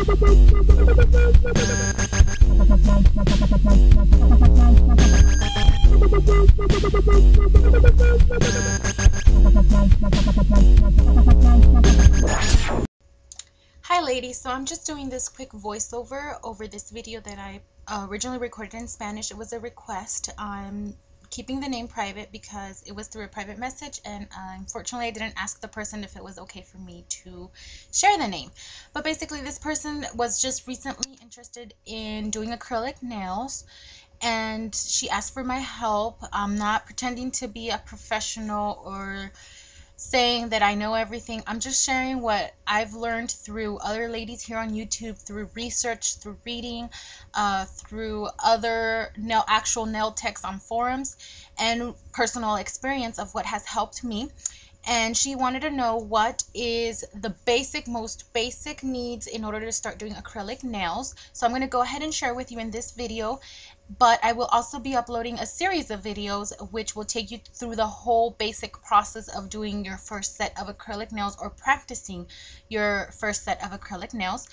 Hi ladies, so I'm just doing this quick voiceover over this video that I originally recorded in Spanish. It was a request. I'm keeping the name private because it was through a private message, and unfortunately I didn't ask the person if it was okay for me to share the name. But basically this person was just recently interested in doing acrylic nails, and she asked for my help. I'm not pretending to be a professional or saying that I know everything. I'm just sharing what I've learned through other ladies here on YouTube, through research, through reading, through other actual nail techs on forums, and personal experience of what has helped me. And she wanted to know what is the most basic needs in order to start doing acrylic nails. So I'm going to go ahead and share with you in this video, but I will also be uploading a series of videos which will take you through the whole basic process of doing your first set of acrylic nails or practicing your first set of acrylic nails.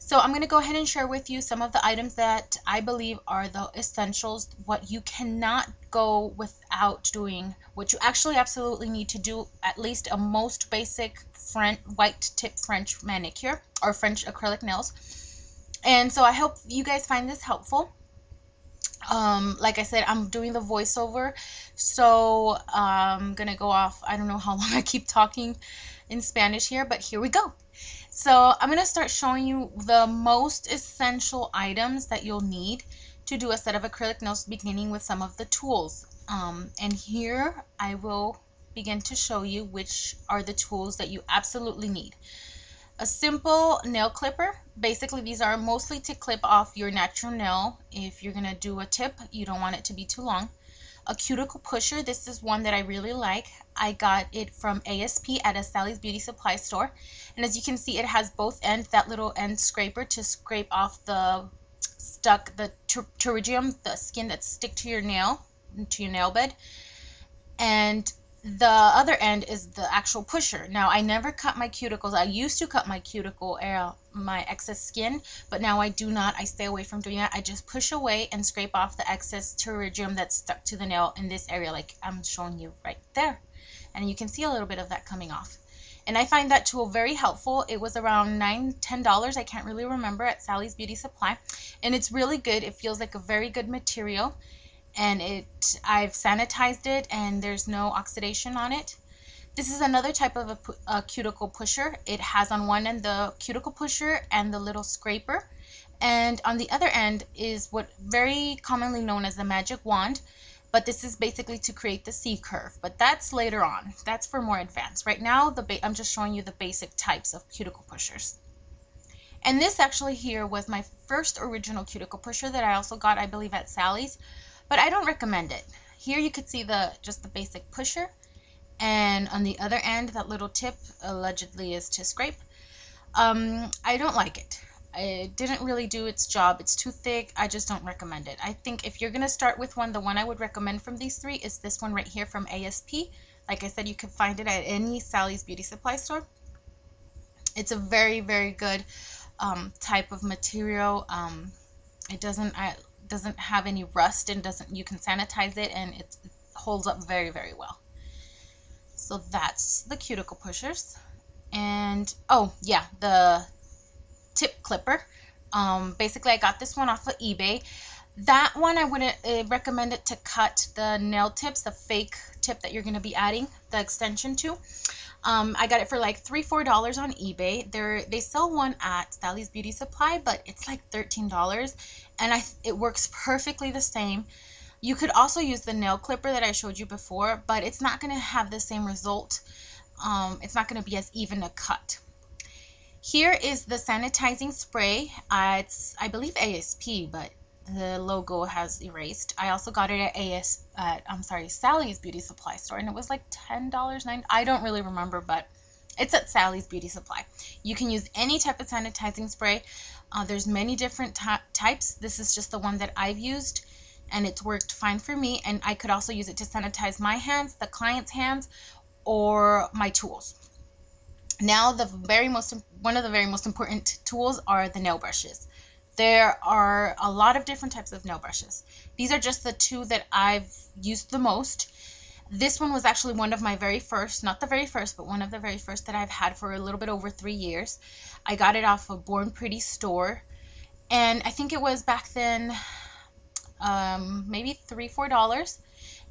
So I'm going to go ahead and share with you some of the items that I believe are the essentials, what you cannot go without doing, what you actually absolutely need to do, at least a most basic white tip French manicure or French acrylic nails. And so I hope you guys find this helpful. Like I said, I'm doing the voiceover, so I'm gonna go off. I don't know how long I keep talking in Spanish here, but here we go. So I'm gonna start showing you the most essential items that you'll need to do a set of acrylic nails, beginning with some of the tools. And here I will begin to show you which are the tools that you absolutely need. A simple nail clipper. Basically, these are mostly to clip off your natural nail. If you're gonna do a tip, you don't want it to be too long. A cuticle pusher. This is one that I really like. I got it from ASP at a Sally's Beauty Supply store. And as you can see, it has both ends, that little end scraper to scrape off the pterygium, the skin that stick to your nail bed. And the other end is the actual pusher. Now, I never cut my cuticles. I used to cut my cuticle, my excess skin, but now I do not. I stay away from doing that. I just push away and scrape off the excess pterygium that's stuck to the nail in this area, like I'm showing you right there. And you can see a little bit of that coming off. And I find that tool very helpful. It was around $10, I can't really remember, at Sally's Beauty Supply. And it's really good. It feels like a very good material. And I've sanitized it, and there's no oxidation on it. This is another type of a cuticle pusher. It has on one end the cuticle pusher and the little scraper, and on the other end is what very commonly known as the magic wand, but this is basically to create the C curve, but that's later on. That's for more advanced. Right now I'm just showing you the basic types of cuticle pushers. And this actually here was my first original cuticle pusher that I also got, I believe, at Sally's. But I don't recommend it. Here you could see just the basic pusher, and on the other end, that little tip allegedly is to scrape. I don't like it. It didn't really do its job. It's too thick. I just don't recommend it. I think if you're gonna start with one, the one I would recommend from these three is this one right here from ASP. Like I said, you can find it at any Sally's Beauty Supply store. It's a very, very good type of material. It doesn't have any rust, and you can sanitize it, and it holds up very, very well. So that's the cuticle pushers. And oh yeah, the tip clipper. Basically I got this one off of eBay. That one I wouldn't recommend it to cut the nail tips, the fake tip that you're going to be adding the extension to. I got it for like $3-4 on eBay. They sell one at Sally's Beauty Supply, but it's like $13, and it works perfectly the same. You could also use the nail clipper that I showed you before, but it's not going to have the same result. It's not going to be as even a cut. Here is the sanitizing spray. It's, I believe, ASP, but the logo has erased. I also got it at Sally's Beauty Supply store, and it was like $10, $9. I don't really remember, but it's at Sally's Beauty Supply. You can use any type of sanitizing spray. There's many different types. This is just the one that I've used, and it's worked fine for me. And I could also use it to sanitize my hands, the client's hands, or my tools. Now one of the very most important tools are the nail brushes. There are a lot of different types of nail brushes. These are just the two that I've used the most. This one was actually one of my very first, not the very first, but one of the very first that I've had for a little bit over 3 years. I got it off of Born Pretty store, and I think it was back then maybe $3-4.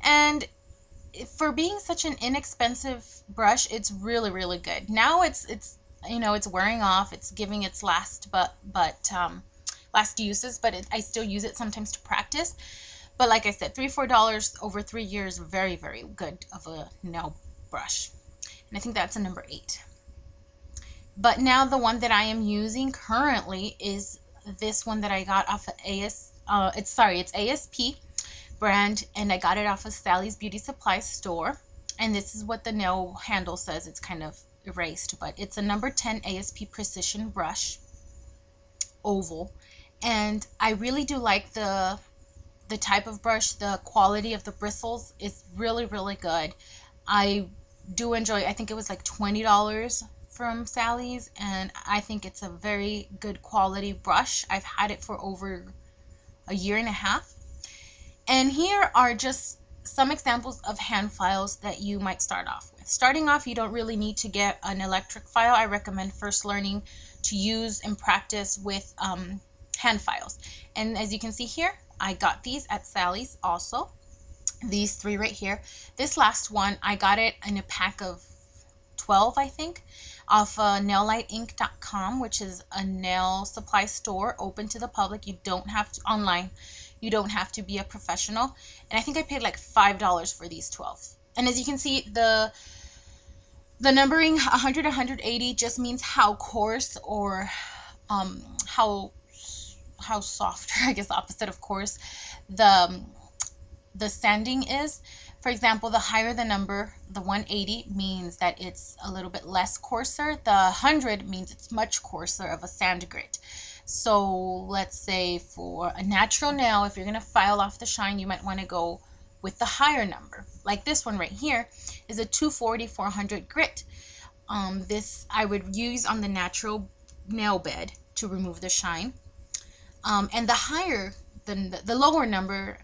And for being such an inexpensive brush, it's really, really good. Now it's it's wearing off. It's giving its last last uses, but I still use it sometimes to practice. But like I said, $3-4 over 3 years, very, very good of a nail brush. And I think that's a number 8. But now the one that I am using currently is this one that I got off of it's ASP brand, and I got it off of Sally's Beauty Supply store. And this is what the nail handle says. It's kind of erased, but it's a number 10 ASP precision brush, oval. And I really do like the type of brush. The quality of the bristles is really, really good. I do enjoy, I think it was like $20 from Sally's, and I think it's a very good quality brush. I've had it for over a year and a half. And here are just some examples of hand files that you might start off with. Starting off, you don't really need to get an electric file. I recommend first learning to use and practice with hand files. And as you can see here, I got these at Sally's also. These 3 right here. This last one, I got it in a pack of 12, I think, off nailiteinc.com, which is a nail supply store open to the public. You don't have to, online. You don't have to be a professional. And I think I paid like $5 for these 12. And as you can see, the numbering 100, 180 just means how coarse or how soft, I guess opposite of coarse, the sanding is. For example, the higher the number, the 180 means that it's a little bit less coarser. The 100 means it's much coarser of a sand grit. So let's say for a natural nail, if you're going to file off the shine, you might want to go with the higher number. Like this one right here is a 240-400 grit. This I would use on the natural nail bed to remove the shine. And the higher, the lower number,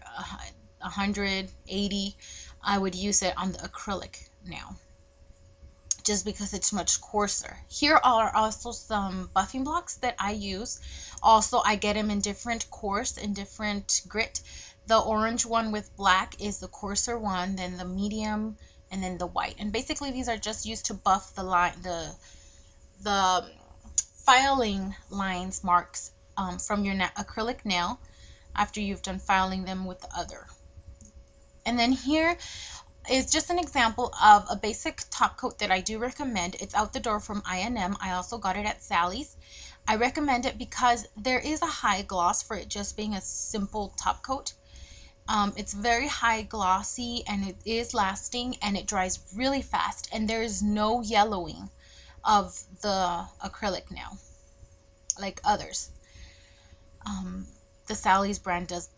180, I would use it on the acrylic nail, just because it's much coarser. Here are also some buffing blocks that I use. Also, I get them in different coarse and different grit. The orange one with black is the coarser one, then the medium, and then the white. And basically, these are just used to buff the line, the filing lines marks from your acrylic nail after you've done filing them with the other. And then here is just an example of a basic top coat that I do recommend. It's out the door from I&M. I also got it at Sally's. I recommend it because there is a high gloss for it just being a simple top coat. It's very high glossy, and it is lasting, and it dries really fast, and there is no yellowing of the acrylic nail like others. The Sally's brand does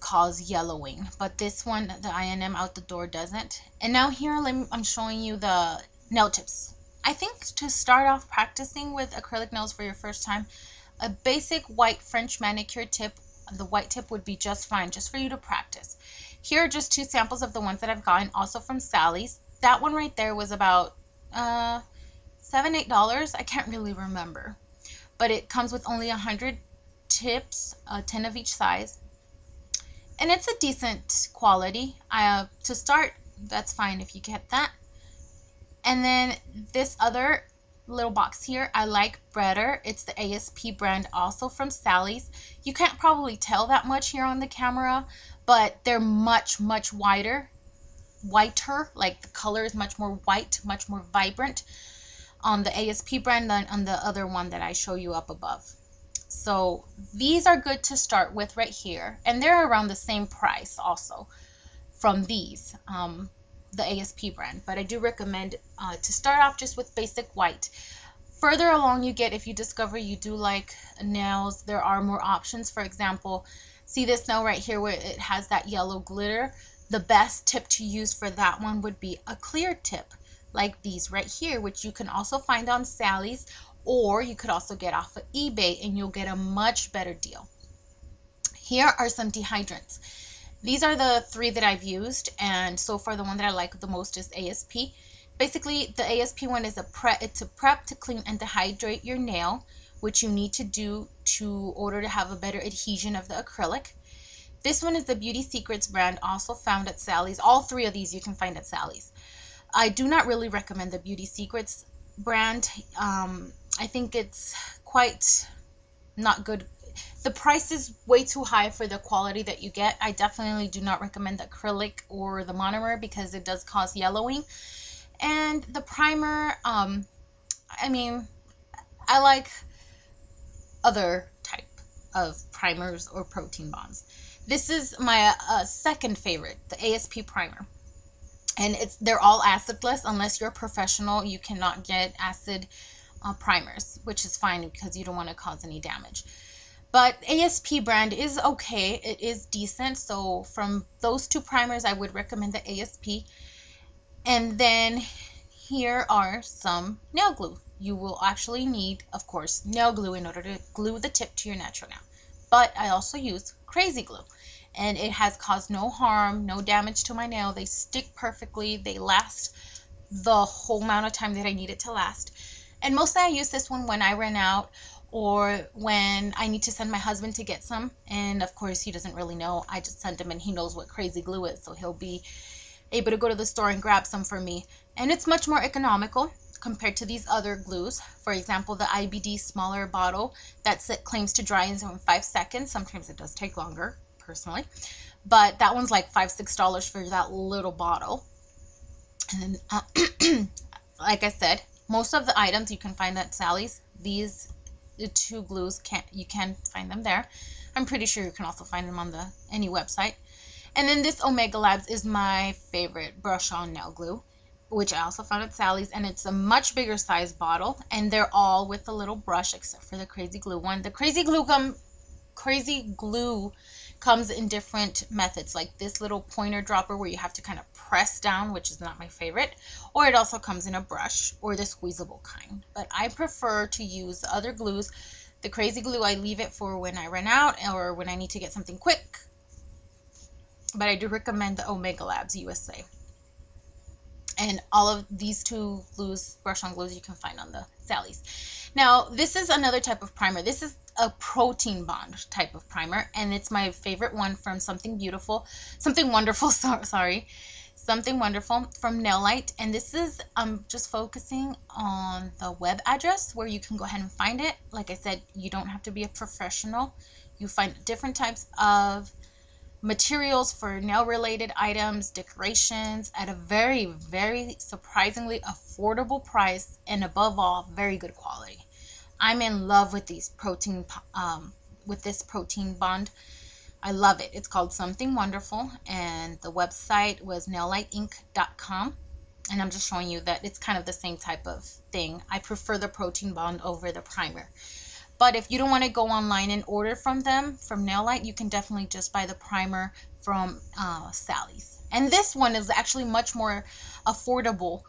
cause yellowing, but this one, the I&M out the door, doesn't. And now here I'm showing you the nail tips. I think to start off practicing with acrylic nails for your first time, a basic white French manicure tip, the white tip, would be just fine, just for you to practice. Here are just 2 samples of the ones that I've gotten, also from Sally's. That one right there was about $7-8. I can't really remember, but it comes with only 100 tips, 10 of each size. And it's a decent quality. To start, that's fine if you get that. And then this other little box here, I like better. It's the ASP brand, also from Sally's. You can't probably tell that much here on the camera, but they're much, much whiter. Like the color is much more white, much more vibrant on the ASP brand than on the other one that I show you up above. So these are good to start with right here, and they're around the same price also from these, the ASP brand. But I do recommend to start off just with basic white. Further along you get, if you discover you do like nails, there are more options. For example, see this nail right here where it has that yellow glitter? The best tip to use for that one would be a clear tip. like these right here, which you can also find on Sally's, or you could also get off of eBay and you'll get a much better deal. Here are some dehydrants. These are the 3 that I've used, and so far the one that I like the most is ASP. Basically, the ASP one is it's a prep to clean and dehydrate your nail, which you need to do to order to have a better adhesion of the acrylic. This one is the Beauty Secrets brand, also found at Sally's. All 3 of these you can find at Sally's. I do not really recommend the Beauty Secrets brand. I think it's quite not good. The price is way too high for the quality that you get. I definitely do not recommend the acrylic or the monomer because it does cause yellowing. And the primer, I mean, I like other type of primers or protein bonds. This is my second favorite, the ASP primer. And they're all acidless. Unless you're a professional, you cannot get acid primers, which is fine because you don't want to cause any damage. But ASP brand is okay. It is decent. So from those 2 primers, I would recommend the ASP. And then here are some nail glue. You will actually need, of course, nail glue in order to glue the tip to your natural nail. But I also use Krazy Glue. And it has caused no harm, no damage to my nail. They stick perfectly. They last the whole amount of time that I need it to last. And mostly I use this one when I run out or when I need to send my husband to get some. And of course, he doesn't really know. I just send him and he knows what Krazy Glue is. So he'll be able to go to the store and grab some for me. And it's much more economical compared to these other glues. For example, the IBD smaller bottle that claims to dry in 5 seconds. Sometimes it does take longer, personally. But that one's like $5-6 for that little bottle. And like I said, most of the items you can find at Sally's. These the 2 glues you can find them there. I'm pretty sure you can also find them on any website. And then this Omega Labs is my favorite brush-on nail glue, which I also found at Sally's, and it's a much bigger size bottle, and they're all with a little brush except for the Krazy Glue one. The Krazy Glue comes in different methods, like this little pointer dropper where you have to kind of press down, which is not my favorite, or it also comes in a brush or the squeezable kind. But I prefer to use the other glues. The Krazy Glue, I leave it for when I run out or when I need to get something quick. But I do recommend the Omega Labs USA. And all of these 2 glues, brush-on glues, you can find on the Sally's. Now, this is another type of primer. This is a protein bond type of primer, and it's my favorite one from Something Wonderful, Something Wonderful from Nailite. And this is just focusing on the web address where you can go ahead and find it. Like I said, you don't have to be a professional. You find different types of materials for nail related items, decorations at a very, very surprisingly affordable price, and above all, very good quality. I'm in love with this protein bond. I love it. It's called Something Wonderful, and the website was nailiteinc.com. And I'm just showing you that it's kind of the same type of thing. I prefer the protein bond over the primer. But if you don't want to go online and order from them, from Nailite, you can definitely just buy the primer from Sally's. And this one is actually much more affordable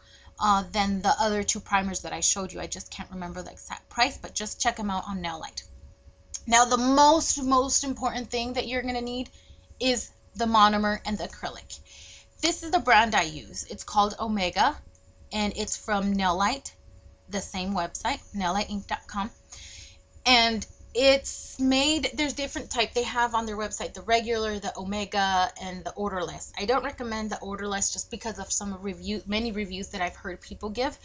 than the other 2 primers that I showed you. I just can't remember the exact price, but just check them out on Nailite. Now, the most important thing that you're going to need is the monomer and the acrylic. This is the brand I use. It's called Omega, and it's from Nailite, the same website, nailiteinc.com. And it's made, there's different type they have on their website, the regular, the Omega, and the odorless. I don't recommend the odorless just because of many reviews that I've heard people give.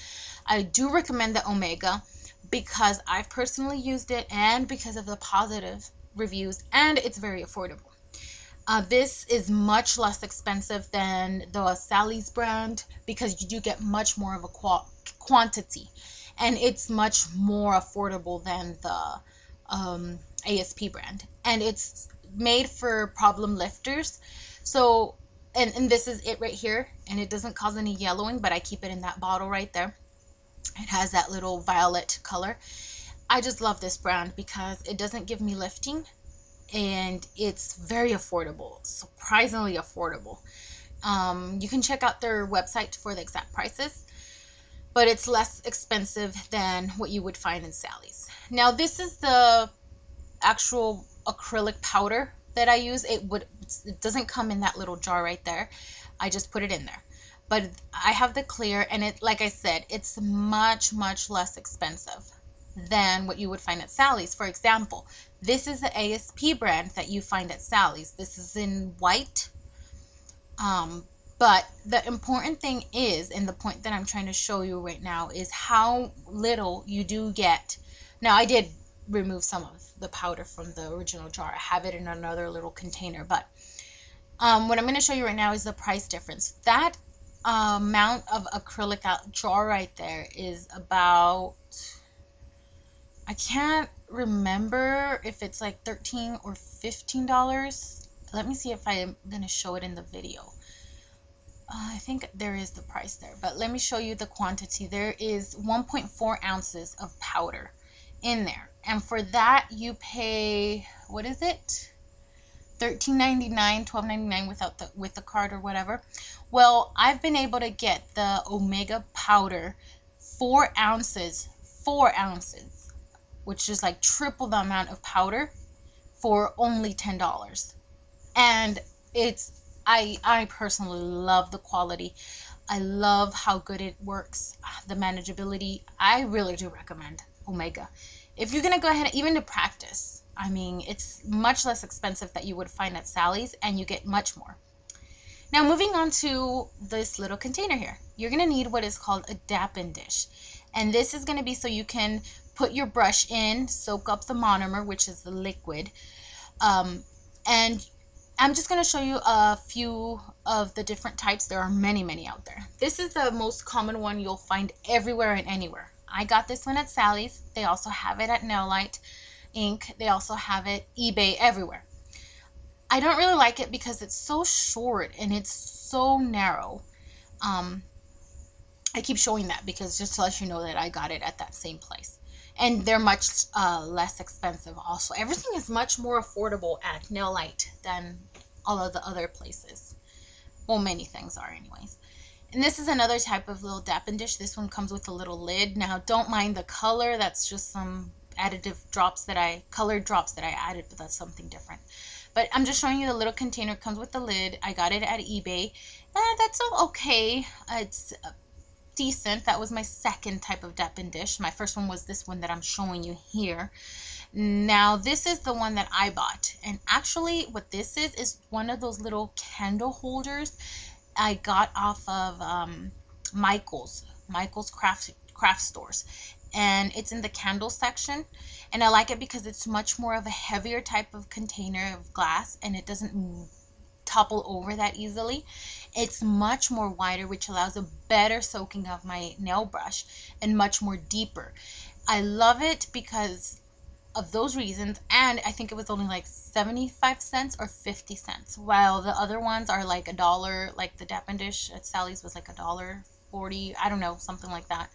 I do recommend the Omega because I've personally used it and because of the positive reviews, and it's very affordable. This is much less expensive than the Sally's brand because you do get much more of a quantity, and it's much more affordable than the ASP brand, and it's made for problem lifters. So and this is it right here, and it doesn't cause any yellowing, but I keep it in that bottle right there. It has that little violet color. I just love this brand because it doesn't give me lifting, and it's very affordable, surprisingly affordable. You can check out their website for the exact prices. but it's less expensive than what you would find in Sally's. Now this is the actual acrylic powder that I use. It doesn't come in that little jar right there. I just put it in there. But I have the clear, and it, like I said, it's much less expensive than what you would find at Sally's. For example, this is the ASP brand that you find at Sally's. This is in white. But the important thing is, and the point that I'm trying to show you right now, is how little you do get. Now, I did remove some of the powder from the original jar. I have it in another little container. But what I'm going to show you right now is the price difference. That amount of acrylic jar right there is about, I can't remember if it's like $13 or $15. Let me see if I'm going to show it in the video. I think there is the price there, but let me show you the quantity. There is 1.4 ounces of powder in there, and for that you pay, what is it, $13.99, $12.99 with the card or whatever. Well, I've been able to get the Omega powder 4 ounces, which is like triple the amount of powder, for only $10. And it's, I personally love the quality. I love how good it works, the manageability. I really do recommend Omega. If you're going to go ahead, even to practice, I mean, it's much less expensive that you would find at Sally's, and you get much more. Now, moving on to this little container here, you're going to need what is called a Dappen Dish. And this is going to be so you can put your brush in, soak up the monomer, which is the liquid, and I'm just going to show you a few of the different types. There are many out there. This is the most common one you'll find everywhere and anywhere. I got this one at Sally's. They also have it at Nailite Inc. They also have it eBay, everywhere. I don't really like it because it's so short and it's so narrow. I keep showing that because just to let you know that I got it at that same place. And they're much less expensive also. Everything is much more affordable at Nailite than all of the other places. Well, many things are anyways. And this is another type of little Dappen dish. This one comes with a little lid. Now, don't mind the color. That's just some additive drops that colored drops that I added, but that's something different. But I'm just showing you the little container. It comes with the lid. I got it at eBay. That's okay. It's decent. That was my second type of Dappen dish. My first one was this one that I'm showing you here. Now this is the one that I bought, and actually what this is one of those little candle holders I got off of Michael's craft stores, and it's in the candle section, and I like it because it's much more of a heavier type of container of glass, and it doesn't topple over that easily. It's much more wider, which allows a better soaking of my nail brush and much more deeper. I love it because of those reasons, and I think it was only like 75 cents or 50 cents, while the other ones are like $1, like the Dappen dish at Sally's was like $1.40, I don't know, something like that.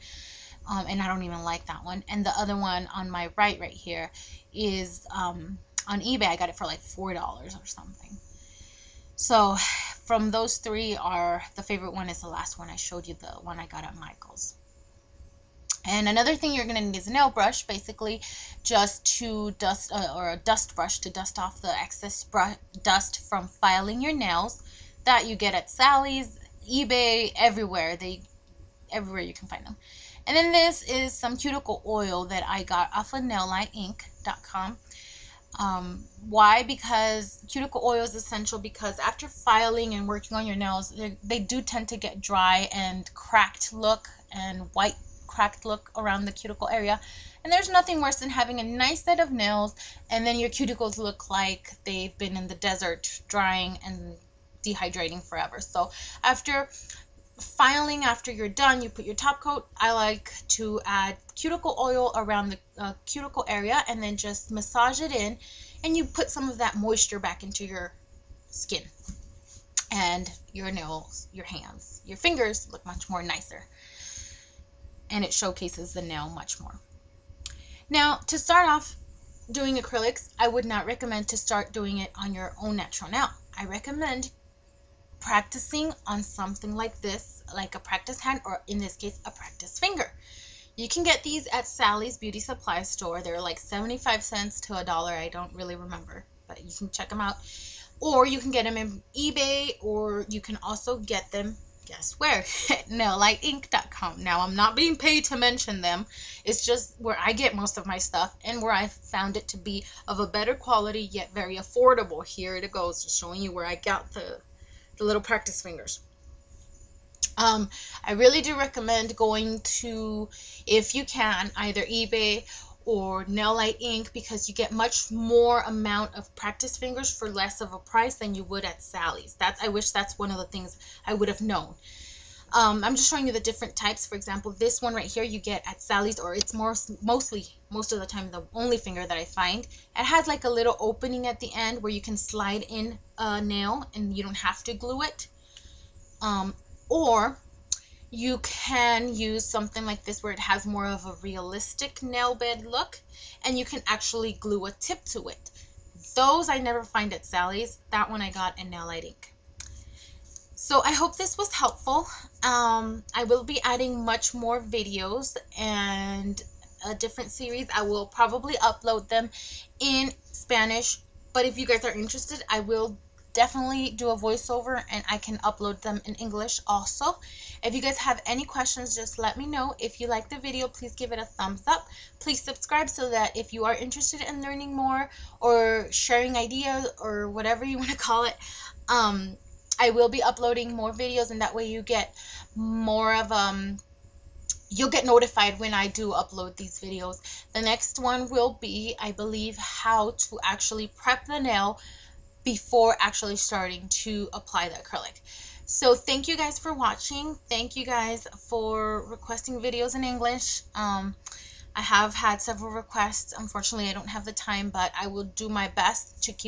And I don't even like that one. And the other one on my right here is on eBay. I got it for like $4 or something. So from those three, the favorite one is the last one I showed you, the one I got at Michael's. And another thing you're going to need is a nail brush, basically just to dust, or a dust brush to dust off the excess dust from filing your nails that you get at Sally's, eBay, everywhere. Everywhere you can find them. And then this is some cuticle oil that I got off of nailiteinc.com. Why? Because cuticle oil is essential because after filing and working on your nails, they do tend to get dry and cracked look and white cracked look around the cuticle area, and there's nothing worse than having a nice set of nails and then your cuticles look like they've been in the desert drying and dehydrating forever. So after filing, after you're done, you put your top coat. I like to add cuticle oil around the cuticle area and then just massage it in, and you put some of that moisture back into your skin, and your nails, your hands, your fingers look much more nicer, and it showcases the nail much more. Now, to start off doing acrylics, I would not recommend to start doing it on your own natural nail. I recommend practicing on something like this, like a practice hand, or in this case, a practice finger. You can get these at Sally's Beauty Supply store. They're like 75 cents to $1. I don't really remember, but you can check them out. Or you can get them in eBay, or you can also get them, guess where? At nailiteinc.com. Now, I'm not being paid to mention them. It's just where I get most of my stuff and where I found it to be of a better quality yet very affordable. Here it goes, just showing you where I got the little practice fingers. I really do recommend going to, if you can, either eBay or Nailite Inc. because you get much more amount of practice fingers for less of a price than you would at Sally's. I wish that's one of the things I would have known. I'm just showing you the different types. For example, this one right here you get at Sally's, or it's most of the time the only finger that I find. It has like a little opening at the end where you can slide in a nail and you don't have to glue it. Or you can use something like this where it has more of a realistic nail bed look, and you can actually glue a tip to it. Those I never find at Sally's. That one I got in Nailite Inc. So I hope this was helpful. I will be adding much more videos and a different series. I will probably upload them in Spanish, but if you guys are interested, I will definitely do a voiceover and I can upload them in English also. If you guys have any questions, just let me know. If you like the video, please give it a thumbs up. Please subscribe so that if you are interested in learning more or sharing ideas or whatever you want to call it, I will be uploading more videos, and that way you get more of you'll get notified when I do upload these videos. The next one will be, I believe, how to actually prep the nail before actually starting to apply the acrylic. So thank you guys for watching. Thank you guys for requesting videos in English. I have had several requests. Unfortunately, I don't have the time, but I will do my best to keep